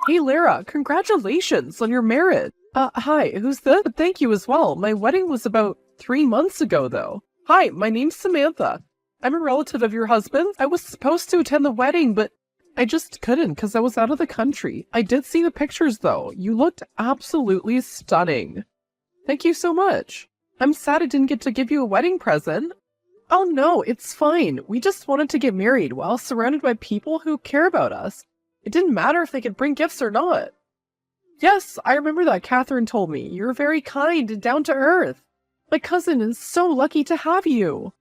Hey Lara, congratulations on your marriage. Hi, who's this? Thank you as well. My wedding was about 3 months ago though. Hi, my name's Samantha. I'm a relative of your husband. I was supposed to attend the wedding, but I just couldn't because I was out of the country. I did see the pictures though. You looked absolutely stunning. Thank you so much. I'm sad I didn't get to give you a wedding present. Oh no, it's fine. We just wanted to get married while surrounded by people who care about us. It didn't matter if they could bring gifts or not. Yes, I remember that Catherine told me. You're very kind and down to earth. My cousin is so lucky to have you.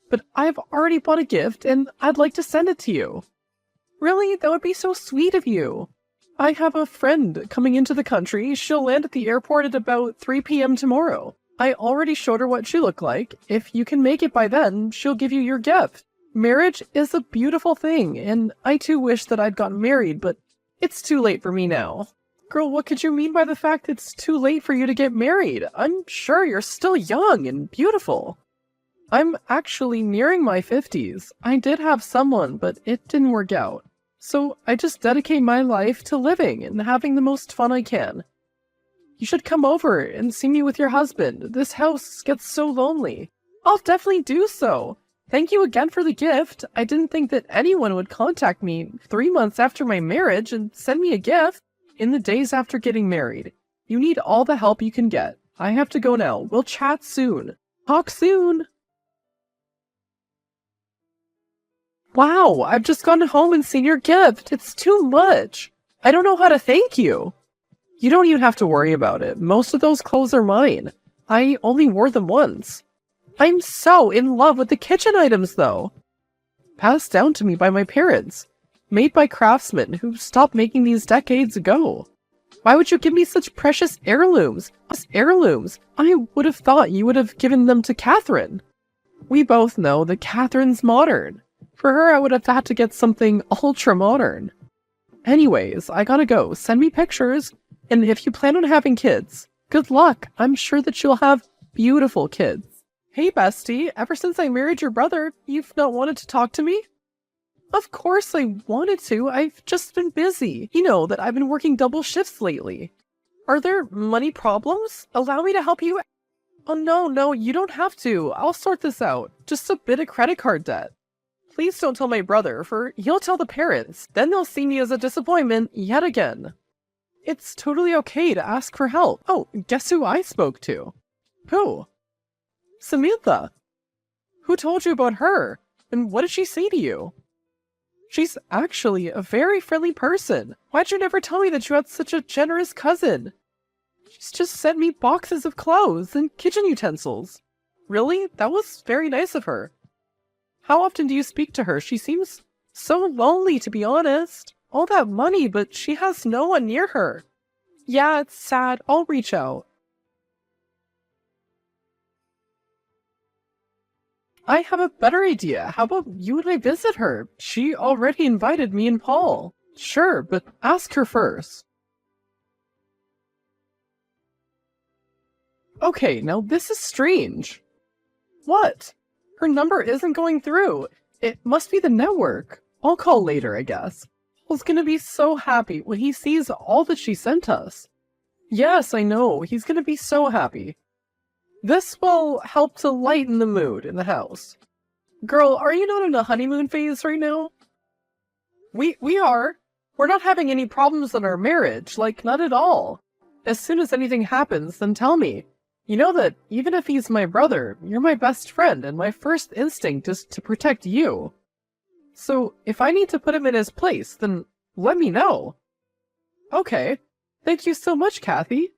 But I've already bought a gift and I'd like to send it to you. Really? That would be so sweet of you. I have a friend coming into the country. She'll land at the airport at about 3 p.m. tomorrow. I already showed her what she looked like. If you can make it by then, she'll give you your gift. Marriage is a beautiful thing, and I too wish that I'd gotten married, but it's too late for me now. Girl, what could you mean by the fact it's too late for you to get married? I'm sure you're still young and beautiful. I'm actually nearing my 50s. I did have someone, but it didn't work out. So I just dedicate my life to living and having the most fun I can. You should come over and see me with your husband. This house gets so lonely. I'll definitely do so. Thank you again for the gift. I didn't think that anyone would contact me 3 months after my marriage and send me a gift in the days after getting married. You need all the help you can get. I have to go now. We'll chat soon. Talk soon. Wow, I've just gone home and seen your gift. It's too much. I don't know how to thank you. You don't even have to worry about it. Most of those clothes are mine. I only wore them once. I'm so in love with the kitchen items, though. Passed down to me by my parents. Made by craftsmen who stopped making these decades ago. Why would you give me such precious heirlooms? Heirlooms? I would have thought you would have given them to Catherine. We both know that Catherine's modern. For her, I would have had to get something ultra-modern. Anyways, I gotta go. Send me pictures. And if you plan on having kids, good luck. I'm sure that you'll have beautiful kids. Hey, bestie. Ever since I married your brother, you've not wanted to talk to me? Of course I wanted to. I've just been busy. You know that I've been working double shifts lately. Are there money problems? Allow me to help you. Oh, no, you don't have to. I'll sort this out. Just a bit of credit card debt. Please don't tell my brother, for he'll tell the parents. Then they'll see me as a disappointment yet again. It's totally okay to ask for help. Oh, guess who I spoke to? Who? Samantha. Who told you about her? And what did she say to you? She's actually a very friendly person. Why'd you never tell me that you had such a generous cousin? She's just sent me boxes of clothes and kitchen utensils. Really? That was very nice of her. How often do you speak to her? She seems so lonely, to be honest. All that money, but she has no one near her. Yeah, it's sad. I'll reach out. I have a better idea. How about you and I visit her? She already invited me and Paul. Sure, but ask her first. Okay, now this is strange. What? Her number isn't going through. It must be the network. I'll call later, I guess. Paul's gonna be so happy when he sees all that she sent us. Yes, I know. He's gonna be so happy. This will help to lighten the mood in the house. Girl, are you not in a honeymoon phase right now? We are. We're not having any problems in our marriage, like, not at all. As soon as anything happens, then tell me. You know that even if he's my brother, you're my best friend, and my first instinct is to protect you. So, if I need to put him in his place, then let me know. Okay. Thank you so much, Kathy.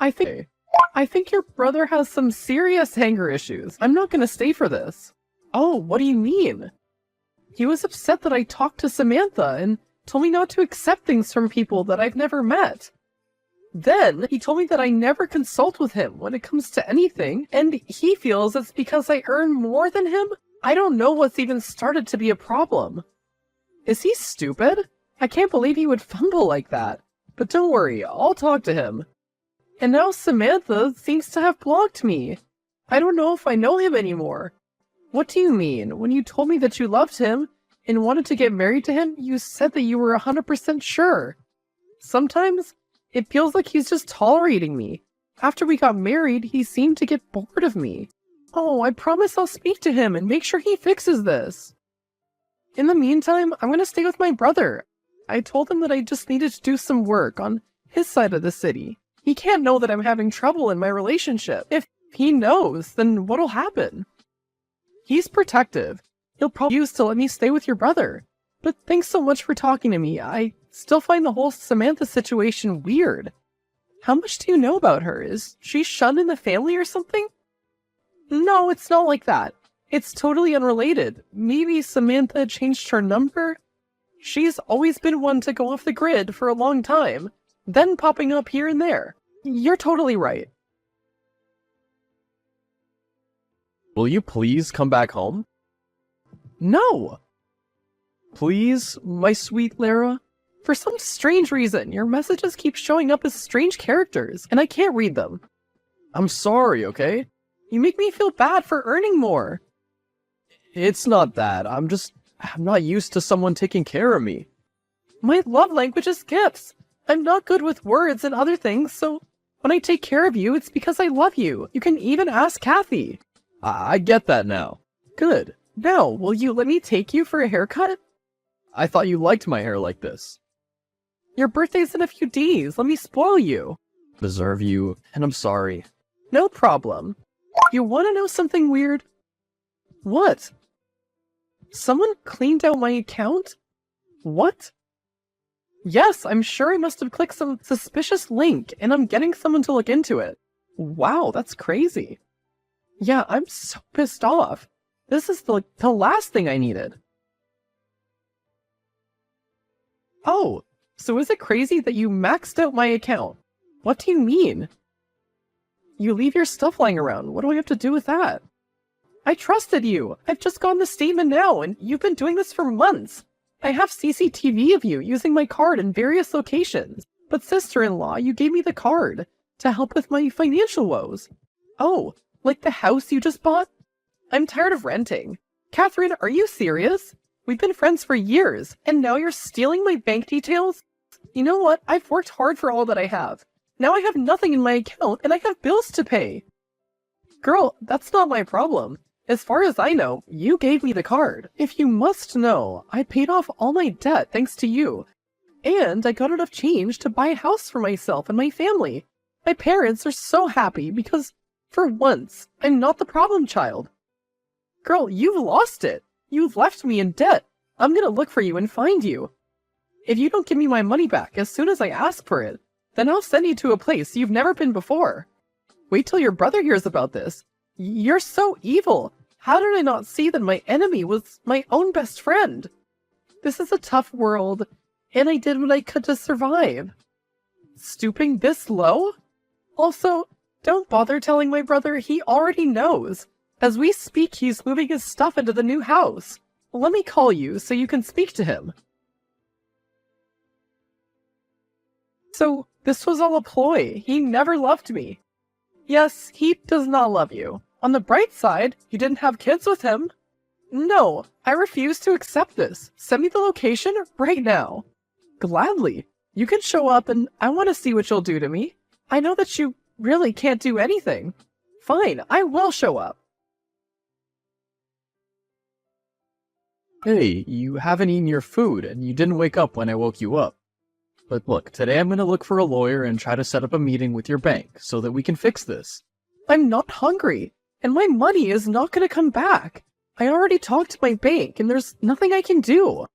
I think your brother has some serious anger issues. I'm not gonna stay for this. Oh, what do you mean? He was upset that I talked to Samantha and told me not to accept things from people that I've never met. Then, he told me that I never consult with him when it comes to anything, and he feels it's because I earn more than him? I don't know what's even started to be a problem. Is he stupid? I can't believe he would fumble like that. But don't worry, I'll talk to him. And now Samantha seems to have blocked me. I don't know if I know him anymore. What do you mean? When you told me that you loved him, and wanted to get married to him, you said that you were 100% sure. Sometimes, it feels like he's just tolerating me. After we got married, he seemed to get bored of me. Oh, I promise I'll speak to him and make sure he fixes this. In the meantime, I'm gonna stay with my brother. I told him that I just needed to do some work on his side of the city. He can't know that I'm having trouble in my relationship. If he knows, then what'll happen? He's protective. He'll probably use to let me stay with your brother. But thanks so much for talking to me. I still find the whole Samantha situation weird. How much do you know about her? Is she shunned in the family or something? No, it's not like that. It's totally unrelated. Maybe Samantha changed her number? She's always been one to go off the grid for a long time, then popping up here and there. You're totally right. Will you please come back home? No! Please, my sweet Lara? For some strange reason, your messages keep showing up as strange characters, and I can't read them. I'm sorry, okay? You make me feel bad for earning more. It's not that. I'm not used to someone taking care of me. My love language is gifts. I'm not good with words and other things, so when I take care of you, it's because I love you. You can even ask Kathy. I get that now. Good. Now, will you let me take you for a haircut? I thought you liked my hair like this. Your birthday's in a few days. Let me spoil you. Deserve you, and I'm sorry. No problem. You want to know something weird? What? Someone cleaned out my account? What? Yes, I'm sure I must have clicked some suspicious link, and I'm getting someone to look into it. Wow, that's crazy. Yeah, I'm so pissed off. This is the last thing I needed. Oh, so is it crazy that you maxed out my account? What do you mean? You leave your stuff lying around. What do I have to do with that? I trusted you. I've just gotten the statement now, and you've been doing this for months. I have CCTV of you using my card in various locations. But sister-in-law, you gave me the card to help with my financial woes. Oh, like the house you just bought? I'm tired of renting. Catherine, are you serious? We've been friends for years, and now you're stealing my bank details? You know what? I've worked hard for all that I have. Now I have nothing in my account, and I have bills to pay. Girl, that's not my problem. As far as I know, you gave me the card. If you must know, I paid off all my debt thanks to you. And I got enough change to buy a house for myself and my family. My parents are so happy because, for once, I'm not the problem child. Girl, you've lost it. You've left me in debt. I'm gonna look for you and find you. If you don't give me my money back as soon as I ask for it, then I'll send you to a place you've never been before. Wait till your brother hears about this. You're so evil. How did I not see that my enemy was my own best friend? This is a tough world, and I did what I could to survive. Stooping this low? Also, don't bother telling my brother, he already knows. As we speak, he's moving his stuff into the new house. Let me call you so you can speak to him. So, this was all a ploy. He never loved me. Yes, he does not love you. On the bright side, you didn't have kids with him. No, I refuse to accept this. Send me the location right now. Gladly. You can show up and I want to see what you'll do to me. I know that you really can't do anything. Fine, I will show up. Hey, you haven't eaten your food, and you didn't wake up when I woke you up. But look, today I'm gonna look for a lawyer and try to set up a meeting with your bank so that we can fix this. I'm not hungry, and my money is not gonna come back. I already talked to my bank, and there's nothing I can do.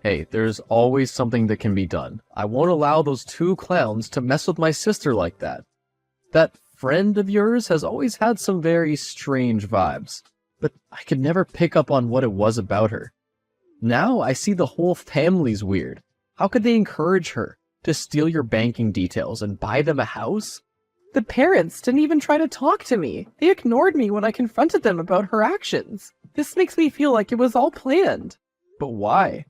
Hey, there's always something that can be done. I won't allow those two clowns to mess with my sister like that. That friend of yours has always had some very strange vibes, but I could never pick up on what it was about her. Now I see the whole family's weird. How could they encourage her to steal your banking details and buy them a house? The parents didn't even try to talk to me. They ignored me when I confronted them about her actions. This makes me feel like it was all planned. But why?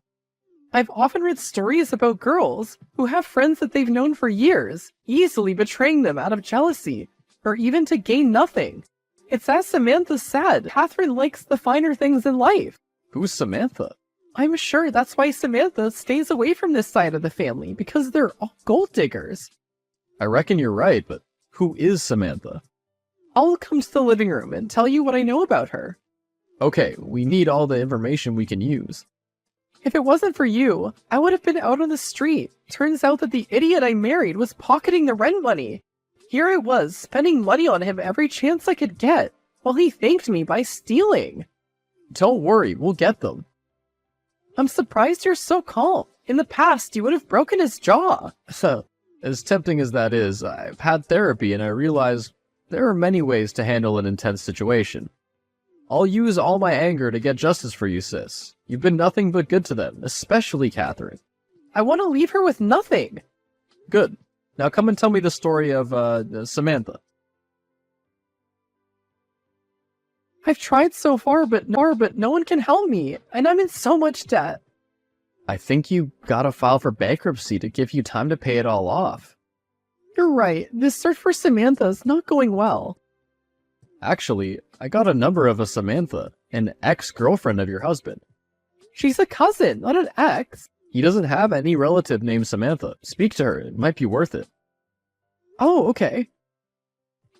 I've often read stories about girls who have friends that they've known for years, easily betraying them out of jealousy, or even to gain nothing. It's as Samantha said, Catherine likes the finer things in life. Who's Samantha? I'm sure that's why Samantha stays away from this side of the family, because they're all gold diggers. I reckon you're right, but who is Samantha? I'll come to the living room and tell you what I know about her. Okay, we need all the information we can use. If it wasn't for you, I would have been out on the street. Turns out that the idiot I married was pocketing the rent money. Here I was, spending money on him every chance I could get, while he thanked me by stealing. Don't worry, we'll get them. I'm surprised you're so calm. In the past, you would have broken his jaw. As tempting as that is, I've had therapy and I realize there are many ways to handle an intense situation. I'll use all my anger to get justice for you, sis. You've been nothing but good to them, especially Catherine. I want to leave her with nothing. Good. Now come and tell me the story of, Samantha. I've tried so far, but no one can help me, and I'm in so much debt. I think you gotta file for bankruptcy to give you time to pay it all off. You're right, this search for Samantha is not going well. Actually, I got a number of a Samantha, an ex-girlfriend of your husband. She's a cousin, not an ex. He doesn't have any relative named Samantha. Speak to her, it might be worth it. Oh, okay.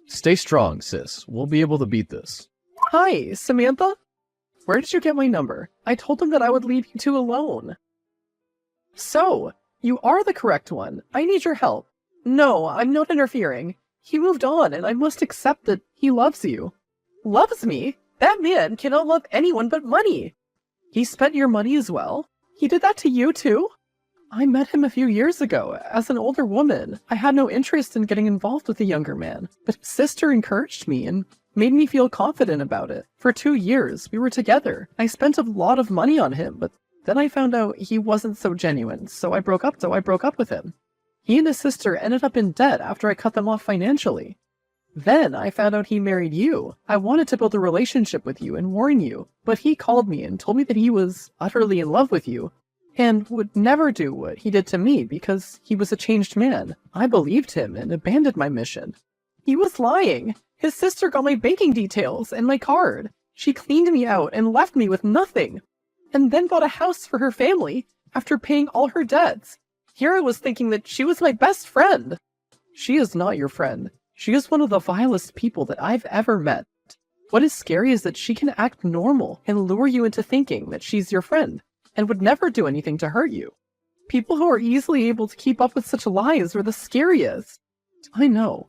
Stay strong, sis. We'll be able to beat this. Hi, Samantha? Where did you get my number? I told him that I would leave you two alone. So, you are the correct one. I need your help. No, I'm not interfering. He moved on, and I must accept that he loves you. Loves me? That man cannot love anyone but money. He spent your money as well. He did that to you too? I met him a few years ago. As an older woman, I had no interest in getting involved with a younger man, but his sister encouraged me and made me feel confident about it. For 2 years, we were together. I spent a lot of money on him, but then I found out he wasn't so genuine, so I broke up with him. He and his sister ended up in debt after I cut them off financially. Then I found out he married you. I wanted to build a relationship with you and warn you, but he called me and told me that he was utterly in love with you and would never do what he did to me because he was a changed man. I believed him and abandoned my mission. He was lying. His sister got my banking details and my card. She cleaned me out and left me with nothing, and then bought a house for her family after paying all her debts. Here I was thinking that she was my best friend. She is not your friend. She is one of the vilest people that I've ever met. What is scary is that she can act normal and lure you into thinking that she's your friend and would never do anything to hurt you. People who are easily able to keep up with such lies are the scariest. I know.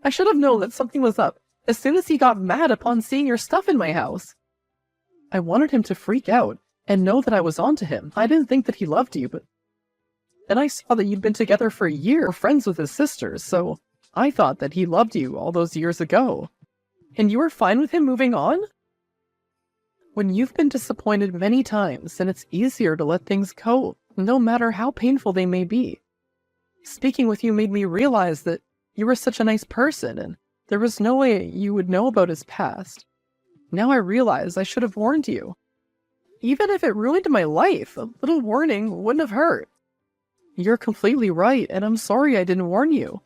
I should have known that something was up as soon as he got mad upon seeing your stuff in my house. I wanted him to freak out and know that I was onto him. I didn't think that he loved you, but then I saw that you'd been together for a year, friends with his sisters, so I thought that he loved you all those years ago. And you were fine with him moving on? When you've been disappointed many times, then it's easier to let things go, no matter how painful they may be. Speaking with you made me realize that you were such a nice person, and there was no way you would know about his past. Now I realize I should have warned you. Even if it ruined my life, a little warning wouldn't have hurt. You're completely right, and I'm sorry I didn't warn you.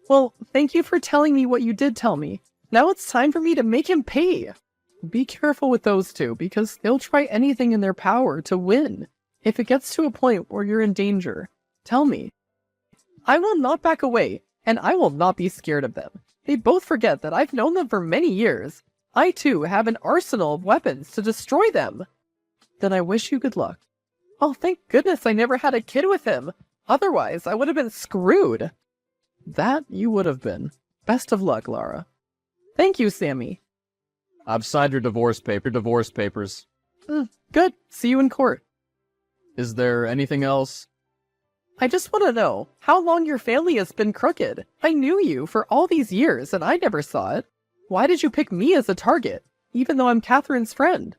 Well, thank you for telling me what you did tell me. Now it's time for me to make him pay. Be careful with those two, because they'll try anything in their power to win. If it gets to a point where you're in danger, tell me. I will not back away, and I will not be scared of them. They both forget that I've known them for many years. I too have an arsenal of weapons to destroy them. Then I wish you good luck. Oh, thank goodness I never had a kid with him. Otherwise, I would have been screwed. That you would have been. Best of luck, Lara. Thank you, Sammy. I've signed your divorce papers. Good. See you in court. Is there anything else? I just want to know how long your family has been crooked. I knew you for all these years and I never saw it. Why did you pick me as a target, even though I'm Catherine's friend?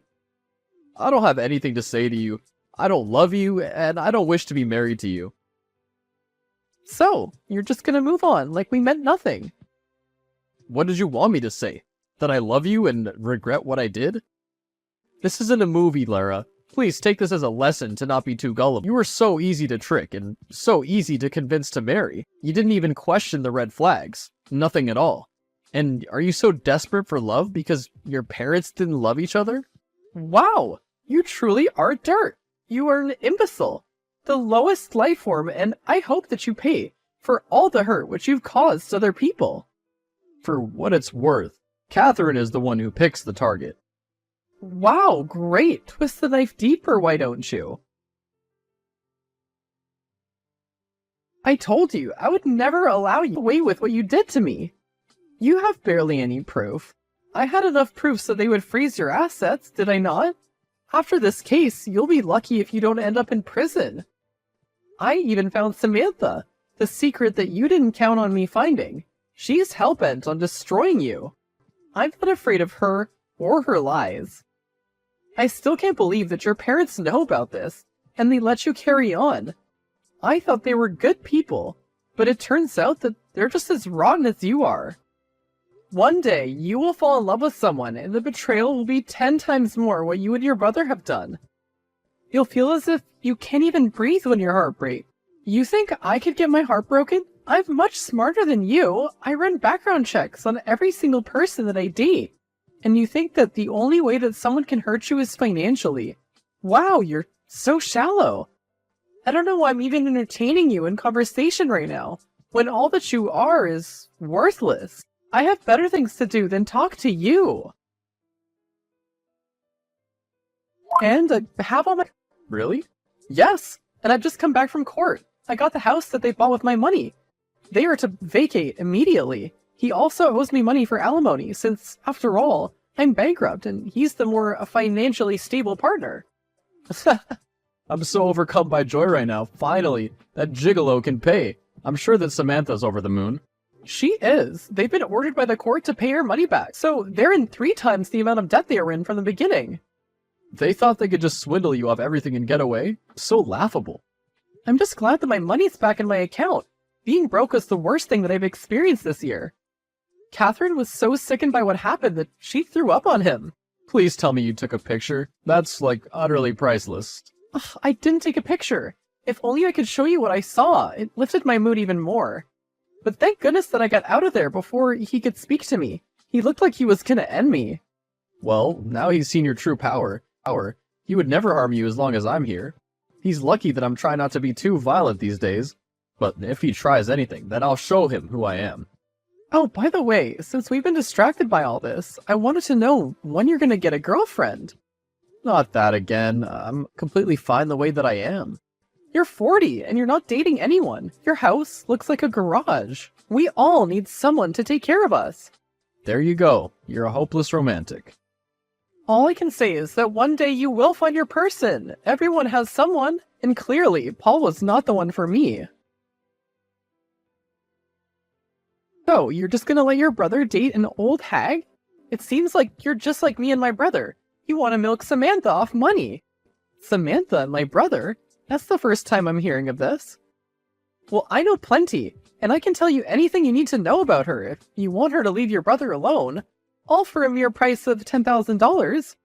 I don't have anything to say to you. I don't love you, and I don't wish to be married to you. So, you're just gonna move on like we meant nothing. What did you want me to say? That I love you and regret what I did? This isn't a movie, Lara. Please take this as a lesson to not be too gullible. You were so easy to trick and so easy to convince to marry. You didn't even question the red flags. Nothing at all. And are you so desperate for love because your parents didn't love each other? Wow, you truly are dirt. You are an imbecile, the lowest life form, and I hope that you pay for all the hurt which you've caused other people. For what it's worth, Catherine is the one who picks the target. Wow, great. Twist the knife deeper, why don't you? I told you, I would never allow you away with what you did to me. You have barely any proof. I had enough proof so they would freeze your assets, did I not? After this case, you'll be lucky if you don't end up in prison. I even found Samantha, the secret that you didn't count on me finding. She's hellbent on destroying you. I'm not afraid of her or her lies. I still can't believe that your parents know about this, and they let you carry on. I thought they were good people, but it turns out that they're just as rotten as you are. One day, you will fall in love with someone, and the betrayal will be 10 times more what you and your brother have done. You'll feel as if you can't even breathe when your heart breaks. You think I could get my heart broken? I'm much smarter than you. I run background checks on every single person that I date. And you think that the only way that someone can hurt you is financially. Wow, you're so shallow. I don't know why I'm even entertaining you in conversation right now, when all that you are is worthless. I have better things to do than talk to you. And I have all my... Really? Yes, and I've just come back from court. I got the house that they bought with my money. They are to vacate immediately. He also owes me money for alimony, since, after all, I'm bankrupt and he's the more financially stable partner. I'm so overcome by joy right now. Finally, that gigolo can pay. I'm sure that Samantha's over the moon. She is. They've been ordered by the court to pay her money back, so they're in 3 times the amount of debt they were in from the beginning. They thought they could just swindle you of everything and get away? So laughable. I'm just glad that my money's back in my account. Being broke was the worst thing that I've experienced this year. Catherine was so sickened by what happened that she threw up on him. Please tell me you took a picture. That's, like, utterly priceless. Ugh, I didn't take a picture. If only I could show you what I saw. It lifted my mood even more. But thank goodness that I got out of there before he could speak to me. He looked like he was gonna end me. Well, now he's seen your true power. He would never harm you as long as I'm here. He's lucky that I'm trying not to be too violent these days. But if he tries anything, then I'll show him who I am. Oh, by the way, since we've been distracted by all this, I wanted to know when you're gonna get a girlfriend. Not that again. I'm completely fine the way that I am. You're 40, and you're not dating anyone. Your house looks like a garage. We all need someone to take care of us. There you go. You're a hopeless romantic. All I can say is that one day you will find your person. Everyone has someone, and clearly, Paul was not the one for me. So, you're just gonna let your brother date an old hag? It seems like you're just like me and my brother. You want to milk Samantha off money. Samantha and my brother? That's the first time I'm hearing of this. Well, I know plenty, and I can tell you anything you need to know about her if you want her to leave your brother alone. All for a mere price of $10,000.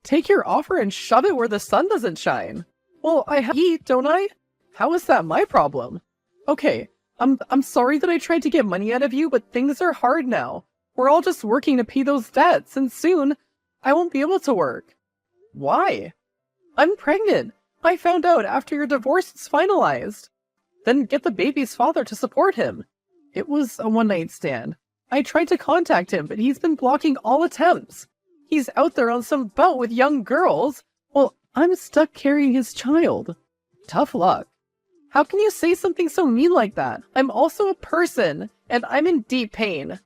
Take your offer and shove it where the sun doesn't shine. Well, I have to eat, don't I? How is that my problem? Okay, I'm sorry that I tried to get money out of you, but things are hard now. We're all just working to pay those debts, and soon, I won't be able to work. Why? I'm pregnant. I found out after your divorce is finalized. Then get the baby's father to support him. It was a one-night stand. I tried to contact him, but he's been blocking all attempts. He's out there on some boat with young girls. Well, I'm stuck carrying his child. Tough luck. How can you say something so mean like that? I'm also a person, and I'm in deep pain.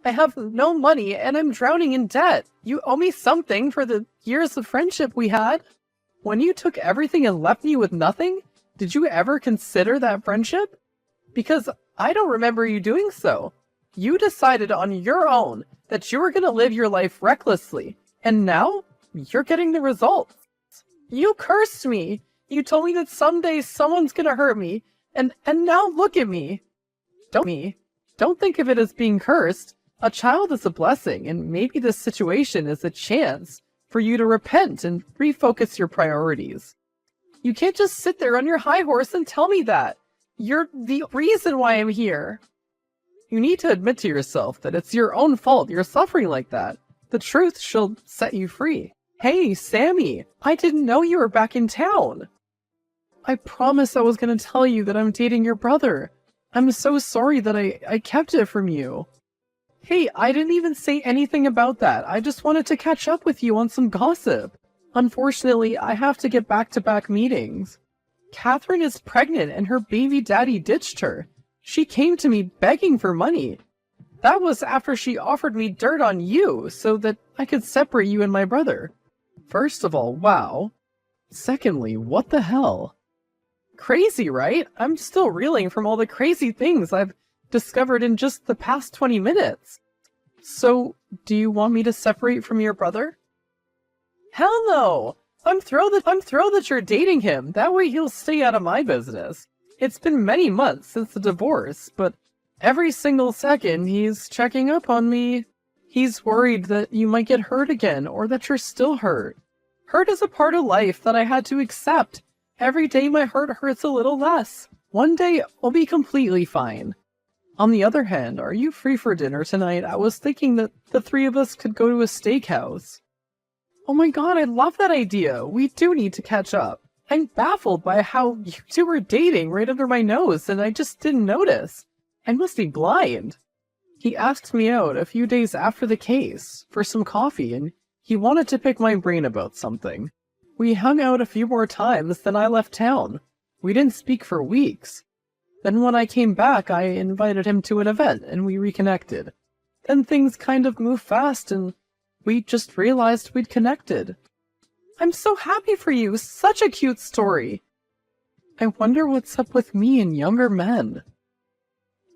I have no money, and I'm drowning in debt. You owe me something for the years of friendship we had. When you took everything and left me with nothing, did you ever consider that friendship? Because I don't remember you doing so. You decided on your own that you were going to live your life recklessly, and now you're getting the results. You cursed me. You told me that someday someone's going to hurt me, and now look at me. Don't think of it as being cursed. A child is a blessing, and maybe this situation is a chance for you to repent and refocus your priorities. You can't just sit there on your high horse and tell me that. You're the reason why I'm here. You need to admit to yourself that it's your own fault you're suffering like that. The truth shall set you free. Hey, Sammy, I didn't know you were back in town. I promised I was going to tell you that I'm dating your brother. I'm so sorry that I kept it from you. Hey, I didn't even say anything about that. I just wanted to catch up with you on some gossip. Unfortunately, I have to get back-to-back meetings. Catherine is pregnant and her baby daddy ditched her. She came to me begging for money. That was after she offered me dirt on you so that I could separate you and my brother. First of all, wow. Secondly, what the hell? Crazy, right? I'm still reeling from all the crazy things I've discovered in just the past 20 minutes. So, do you want me to separate from your brother? Hell no! I'm thrilled that you're dating him. That way he'll stay out of my business. It's been many months since the divorce, but every single second he's checking up on me. He's worried that you might get hurt again, or that you're still hurt. Hurt is a part of life that I had to accept. Every day my hurt hurts a little less. One day I'll be completely fine. On the other hand, are you free for dinner tonight? I was thinking that the three of us could go to a steakhouse. Oh my god, I love that idea. We do need to catch up. I'm baffled by how you two were dating right under my nose, and I just didn't notice. I must be blind. He asked me out a few days after the case for some coffee, and he wanted to pick my brain about something. We hung out a few more times, then I left town. We didn't speak for weeks. Then when I came back, I invited him to an event, and we reconnected. Then things kind of moved fast, and we just realized we'd connected. I'm so happy for you. Such a cute story. I wonder what's up with me and younger men.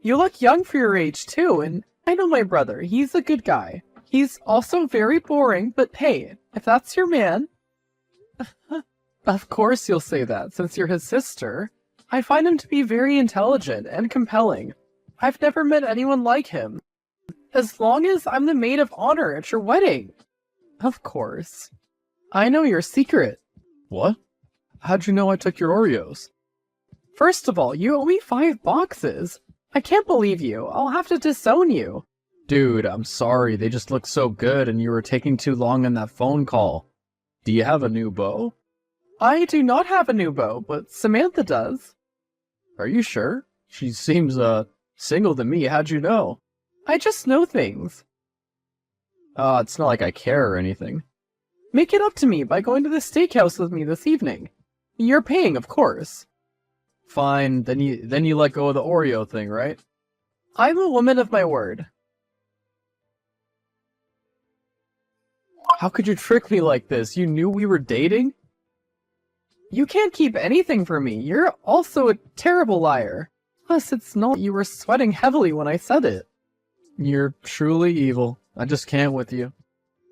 You look young for your age, too, and I know my brother. He's a good guy. He's also very boring, but hey, if that's your man... Of course you'll say that, since you're his sister. I find him to be very intelligent and compelling. I've never met anyone like him. As long as I'm the maid of honor at your wedding. Of course. I know your secret. What? How'd you know I took your Oreos? First of all, you owe me 5 boxes. I can't believe you. I'll have to disown you. Dude, I'm sorry. They just look so good and you were taking too long on that phone call. Do you have a new beau? I do not have a new beau, but Samantha does. Are you sure? She seems, single to me. How'd you know? I just know things. It's not like I care or anything. Make it up to me by going to the steakhouse with me this evening. You're paying, of course. Fine, then you let go of the Oreo thing, right? I'm a woman of my word. How could you trick me like this? You knew we were dating? You can't keep anything from me. You're also a terrible liar. Plus, it's not you were sweating heavily when I said it. You're truly evil. I just can't with you.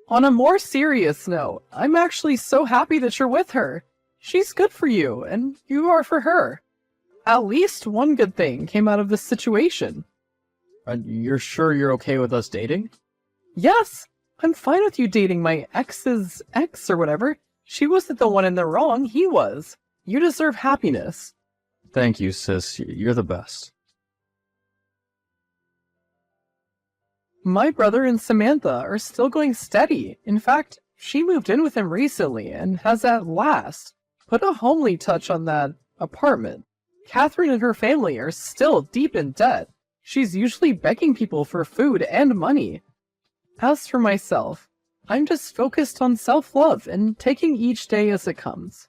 On a more serious note, I'm actually so happy that you're with her. She's good for you, and you are for her. At least one good thing came out of this situation. You're sure you're okay with us dating? Yes, I'm fine with you dating my ex's ex or whatever. She wasn't the one in the wrong, he was. You deserve happiness. Thank you, sis. You're the best. My brother and Samantha are still going steady. In fact, she moved in with him recently and has at last put a homely touch on that apartment. Catherine and her family are still deep in debt. She's usually begging people for food and money. As for myself, I'm just focused on self-love and taking each day as it comes.